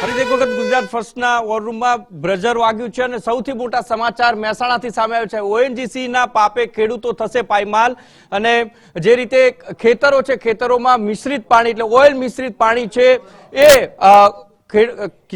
ફરી એક વખત ગુજરાત ફર્સ્ટના વોર રૂમમાં બ્રજર વાગ્યું છે અને સૌથી મોટા સમાચાર મહેસાણાથી સામે આવ્યો છે। ઓએનજીસી ના પાપે ખેડૂતો થશે પાયમાલ અને જે રીતે ખેતરો છે ખેતરોમાં મિશ્રિત પાણી એટલે ઓઇલ મિશ્રિત પાણી છે એ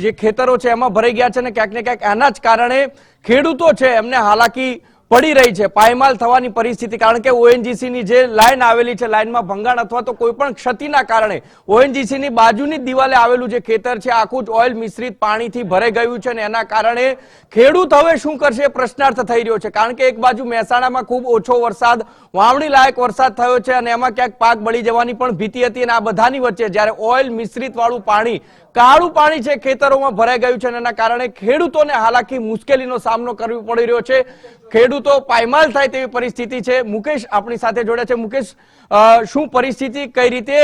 જે ખેતરો છે એમાં ભરાઈ ગયા છે અને ક્યાંક ને ક્યાંક આના જ કારણે ખેડૂતો છે એમને હાલાકી પડી રહી છે, પાયમાલ થવાની પરિસ્થિતિ। કારણ કે ઓએનજીસી ની જે લાઈન આવેલી છે, લાઈનમાં ભંગાણ અથવા તો કોઈ પણ ક્ષતિના કારણે ઓએનજીસી ની બાજુની દિવાલે આવેલું જે ખેતર છે આખું જ ઓઇલ મિશ્રિત પાણીથી ભરાઈ ગયું છે અને એના કારણે ખેડૂત હવે શું કરશે પ્રશ્નાર્થ થઈ રહ્યો છે। કારણ કે એક બાજુ મહેસાણામાં ખૂબ ઓછો વરસાદ, વાવણી લાયક વરસાદ થયો છે અને એમાં ક્યાંક પાક બળી જવાની પણ ભીતિ હતી અને આ બધાની વચ્ચે જ્યારે ઓઇલ મિશ્રિત વાળું પાણી, કાળું પાણી છે ખેતરોમાં ભરાઈ ગયું છે અને એના કારણે ખેડૂતોને હાલાકી મુશ્કેલીનો સામનો કરવો પડી રહ્યો છે। ખેડૂતો પાયમાલ થાય તેવી પરિસ્થિતિ છે। મુકેશ આપણી સાથે જોડ્યા છે। મુકેશ, શું પરિસ્થિતિ, કઈ રીતે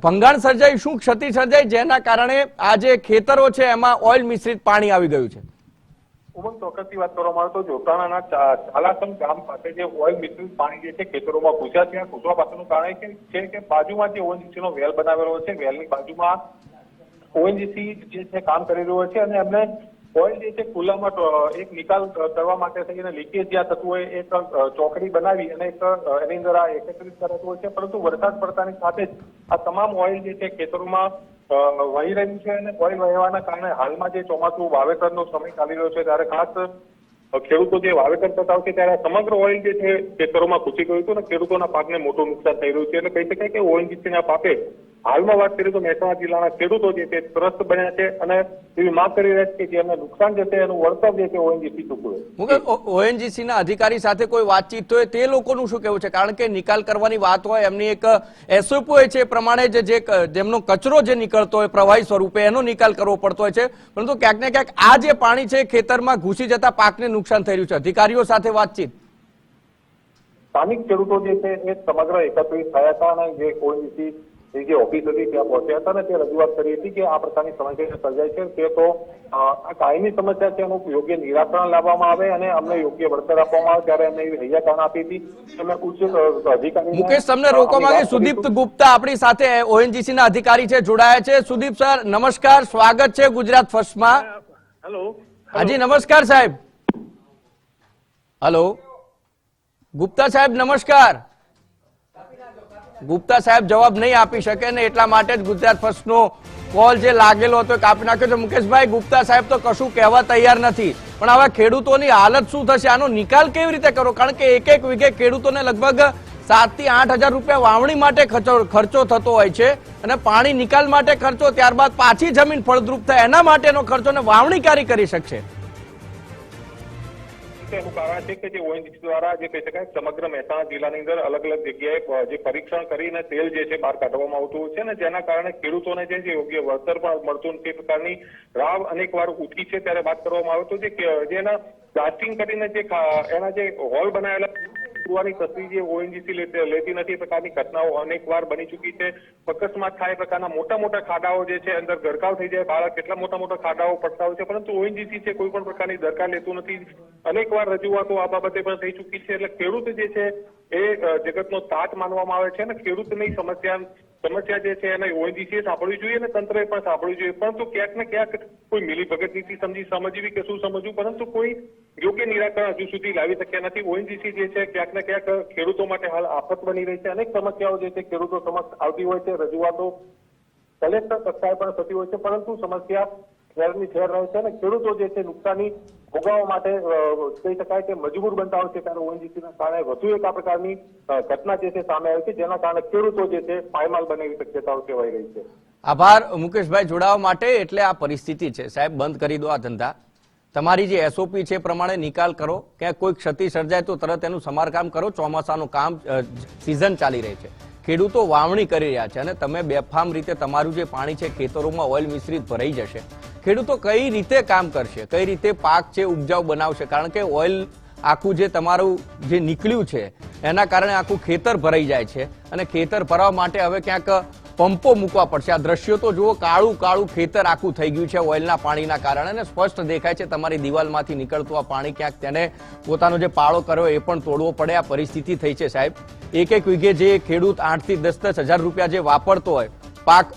ભંગાણ સર્જાઈ, શું ક્ષતિ સર્જાઈ જેના કારણે આ જે ખેતરો છે એમાં ઓઇલ મિશ્રિત પાણી આવી ગયું છે? ઉમંગ, ચોક્કસની વાત કરવામાં આવે તો જોતાણાના ચાલાસમ ગામ પાસે જે ઓઇલ મિશ્રિત પાણી જે છે ખેતરોમાં ઘૂસ્યા છે। ઘૂસવા પાછળનું કારણ છે કે બાજુમાં જે ઓએનજીસી નો વેલ બનાવેલો છે, વેલની બાજુમાં ઓએનજીસી જે છે કામ કરી રહ્યો છે અને એમને ઓઇલ જે છે ખુલ્લામાં એક નિકાલ કરવા માટે થઈને લીકેજ જ્યાં થતું હોય એક ચોકડી બનાવી અને એની અંદર આ એકત્રિત કરાતું હોય છે। પરંતુ વરસાદ પડતાની સાથે જ આ તમામ ઓઇલ જે છે ખેતરોમાં વહી રહ્યું છે અને ઓઇલ વહેવાના કારણે હાલમાં જે ચોમાસું વાવેતરનો સમય ચાલી રહ્યો છે ત્યારે ખાસ ખેડૂતો જે વાવેતર કરતા હોય છે ત્યારે સમગ્ર ઓઇલ જે છે ખેતરોમાં ઘૂસી ગયું હતું અને ખેડૂતોના પાકને મોટું નુકસાન થઈ રહ્યું છે। એટલે કહી શકાય કે ઓએનજીસીના પાપે હાલમાં વાત કરીએ તો મહેસાણા જિલ્લાના ખેડૂતો જે છે ત્રસ્ત બન્યા છે અને એવી માંગ કરી રહ્યા છે કે જેમને નુકસાન જશે એનું વળતર જે છે ઓએનજીસી ચૂકવે। ઓએનજીસી ના અધિકારી સાથે કોઈ વાતચીત હોય તે લોકોનું શું કહેવું છે? કારણ કે નિકાલ કરવાની વાત હોય, એમની એક એસઓપી હોય છે, એ પ્રમાણે જેમનો કચરો જે નીકળતો હોય પ્રવાહી સ્વરૂપે એનો નિકાલ કરવો પડતો હોય છે, પરંતુ ક્યાંક ને ક્યાંક આ જે પાણી છે ખેતરમાં ઘૂસી જતા પાકને નુકસાન થઈ રહ્યું છે। અધિકારીઓ સાથે વાતચીત? સ્થાનિક ખેડૂતો જે છે એ સમગ્ર એકત્રિત થયા હતા અને જે ઓએનજીસી જે ઓફિસ હતી ત્યાં પહોંચ્યા હતા અને તે રજૂઆત કરી હતી કે આ પ્રકારની સમસ્યા સર્જાય છે તે તો આ કાયમી સમસ્યા છે, એનું યોગ્ય નિરાકરણ લાવવામાં આવે અને અમને યોગ્ય વળતર આપવામાં આવે। ત્યારે એમને એવી હૈયાકાન આપી હતી અમે ઉચ્ચ અધિકારી મુકેશ તમને રોકવા માંગે સુદીપ ગુપ્તા આપણી સાથે ઓએનજીસી ના અધિકારી છે, જોડાયા છે। સુદીપ સર નમસ્કાર, સ્વાગત છે ગુજરાત ફર્સ્ટમાં। હેલો, હાજી નમસ્કાર સાહેબ। હેલો ગુપ્તા સાહેબ નમસ્કાર। ગુપ્તા સાહેબ જવાબ નહીં આપી શકે ને એટલા માટે જ ગુજરાત ફર્સ્ટનો કોલ જે લાગેલો હતો કાપી નાખ્યો છે। મુકેશભાઈ, ગુપ્તા સાહેબ તો કશું કહેવા તૈયાર નથી, પણ હવે ખેડૂતોની હાલત શું થશે, આનો નિકાલ કેવી રીતે કરો? કારણ કે એક વીઘે ખેડૂતોને લગભગ 7 થી 8 હજાર રૂપિયા વાવણી માટે ખર્ચો થતો હોય છે અને પાણી નિકાલ માટે ખર્ચો, ત્યારબાદ પાછી જમીન ફળદ્રુપ થાય એના માટેનો ખર્ચો ને વાવણી ક્યારે કરી શકશે? એનું કારણ છે કે જે ઓએનજીસી દ્વારા જે કહી શકાય સમગ્ર મહેસાણા જિલ્લાની અંદર અલગ અલગ જગ્યાએ જે પરીક્ષણ કરીને તેલ જે છે બહાર કાઢવામાં આવતું હોય છે અને જેના કારણે ખેડૂતોને જે યોગ્ય વળતર પણ મળતું નથી, પ્રકારની રાવ અનેક વાર ઉઠી છે। ત્યારે વાત કરવામાં આવે તો જેના બ્લાસ્ટિંગ કરીને જે એના જે હોલ બનાવેલા તસવીર જે ઓએનજીસી લેતી નથી, પ્રકારની ઘટનાઓ અનેક વાર બની ચૂકી છે। અકસ્માત થાય પ્રકારના મોટા મોટા ખાડાઓ જે છે અંદર ગરકાવ થઈ જાય, બાળક કેટલા મોટા મોટા ખાડાઓ પડતા હોય છે, પરંતુ ઓએનજીસી છે કોઈ પણ પ્રકારની દરકાર લેતું નથી। અનેક વાર રજૂઆતો આ બાબતે પણ થઈ ચૂકી છે। એટલે ખેડૂત જે છે એ જગતનો તાત માનવામાં આવે છે અને ખેડૂતની સમસ્યા જે છે એને ઓએનજીસી સાંભળવી જોઈએ અને તંત્રએ પણ સાંભળવી જોઈએ, પરંતુ ક્યાંક ને ક્યાંક કોઈ મિલીભગત નીતિ સમજવી કે શું સમજવું, પરંતુ કોઈ યોગ્ય નિરાકરણ હજુ સુધી લાવી શક્યા નથી। ઓએનજીસી જે છે ક્યાંક ને ક્યાંક ખેડૂતો માટે હાલ આફત બની રહી છે। અનેક સમસ્યાઓ જે છે ખેડૂતો સમક્ષ આવતી હોય છે, રજૂઆતો કલેક્ટર કક્ષાએ પણ થતી હોય છે, પરંતુ સમસ્યા શહેરની શહેર રહે છે અને ખેડૂતો જે છે નુકસાની ભોગવવા માટે કહી શકાય કે મજબૂર બનતા હોય છે। ત્યારે ઓએનજીસીના કારણે વધુ એક આ પ્રકારની ઘટના જે છે સામે આવી છે, જેના કારણે ખેડૂતો જે છે પાયમાલ બને એવી શક્યતાઓ કહેવાઈ રહી છે। આભાર મુકેશભાઈ જોડાવા માટે। એટલે આ પરિસ્થિતિ છે સાહેબ, બંધ કરી દો આ ધંધા, તમારી જે એસઓપી છે પ્રમાણે નિકાલ કરો, ક્યાંક કોઈ ક્ષતિ સર્જાય તો તરત એનું સમારકામ કરો। ચોમાસાનું કામ સિઝન ચાલી રહી છે, ખેડૂતો વાવણી કરી રહ્યા છે અને તમે બેફામ રીતે તમારું જે પાણી છે ખેતરોમાં ઓઇલ મિશ્રિત ભરાઈ જશે, ખેડૂતો કઈ રીતે કામ કરશે, કઈ રીતે પાક છે ઉપજાઉ બનાવશે? કારણ કે ઓઇલ આખું જે તમારું જે નીકળ્યું છે એના કારણે આખું ખેતર ભરાઈ જાય છે અને ખેતર ભરવા માટે હવે ક્યાંક પંપો મૂકવા પડશે। આ દ્રશ્યો તો જુઓ, કાળું કાળું ખેતર આખું થઈ ગયું છે ઓઇલના પાણીના કારણે અને સ્પષ્ટ દેખાય છે તમારી દિવાલમાંથી નીકળતું આ પાણી ક્યાંક તેને પોતાનો જે પાળો કર્યો એ પણ તોડવો પડે આ પરિસ્થિતિ થઈ છે સાહેબ। એક વીઘે જે ખેડૂત 8 થી 10 હજાર રૂપિયા જે વાપરતો હોય પાક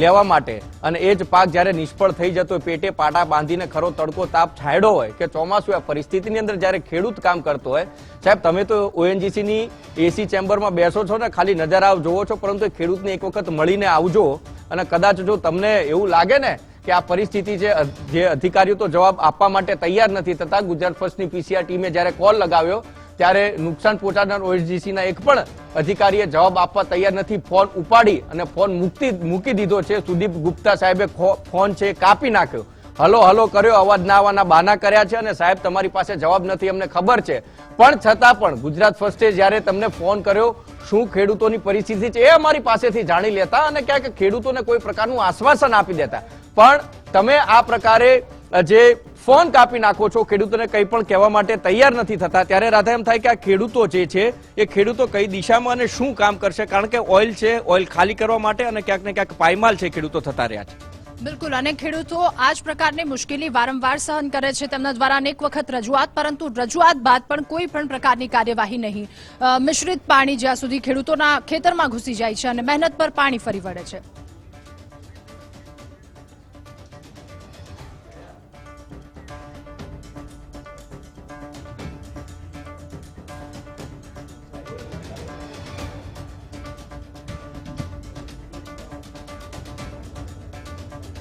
લેવા માટે અને એ જ પાક જ્યારે નિષ્ફળ થઈ જતો હોય, પેટે પાટા બાંધીને ખરો તડકો તાપ છાંયડો હોય કે ચોમાસું, આ પરિસ્થિતિની અંદર જ્યારે ખેડૂત કામ કરતો હોય, સાહેબ તમે તો ONGC ની એસી ચેમ્બરમાં બેસો છો ને, ખાલી નજરાવ જોવો છો, પરંતુ એ ખેડૂતને એક વખત મળીને આવજો અને કદાચ જો તમને એવું લાગે ને કે આ પરિસ્થિતિ છે, જે અધિકારીઓ તો જવાબ આપવા માટે તૈયાર નથી થતા, ગુજરાત ફર્સ્ટની PCR ટીમે જ્યારે કોલ લગાવ્યો ત્યારે નુકસાન પહોંચાડનાર ONGC ના એક પણ અધિકારીએ જવાબ આપવા તૈયાર નથી. ફોન ઉપાડી અને ફોન મૂકી દીધો છે. સુદીપ ગુપ્તા સાહેબે ફોન છે કાપી નાખ્યો, હલો હલો કર્યો, અવાજ ના આવવાના બહાના કર્યા છે અને સાહેબ તમારી પાસે જવાબ નથી અમને ખબર છે, પણ છતાં પણ ગુજરાત ફર્સ્ટે જ્યારે તમને ફોન કર્યો, શું ખેડૂતોની પરિસ્થિતિ છે એ અમારી પાસેથી જાણી લેતા અને ક્યાંક ખેડૂતોને કોઈ પ્રકારનું આશ્વાસન આપી દેતા, પણ તમે આ પ્રકારે જે ફોન કાપી નાખો છો, ખેડૂતોને કંઈ પણ કહેવા માટે તૈયાર નથી થતા, ત્યારે રાધા એમ થાય કે આ ખેડૂતો જે છે એ ખેડૂતો કઈ દિશામાં અને શું કામ કરશે, કારણ કે ઓઇલ છે, ઓઇલ ખાલી કરવા માટે અને ક્યાંક ને ક્યાંક પાયમાલ છે ખેડૂતો થતા રહ્યા છે. બિલકુલ, અને ખેડૂતો આ જ પ્રકારની મુશ્કેલી વારંવાર સહન કરે છે. તેમના દ્વારા અનેક વખત રજૂઆત, પરંતુ રજૂઆત બાદ પણ કોઈ પણ પ્રકારની કાર્યવાહી નહીં. મિશ્રિત પાણી જ્યાં સુધી ખેડૂતોના ખેતરમાં ઘૂસી જાય છે અને મહેનત પર પાણી ફરી વળે છે.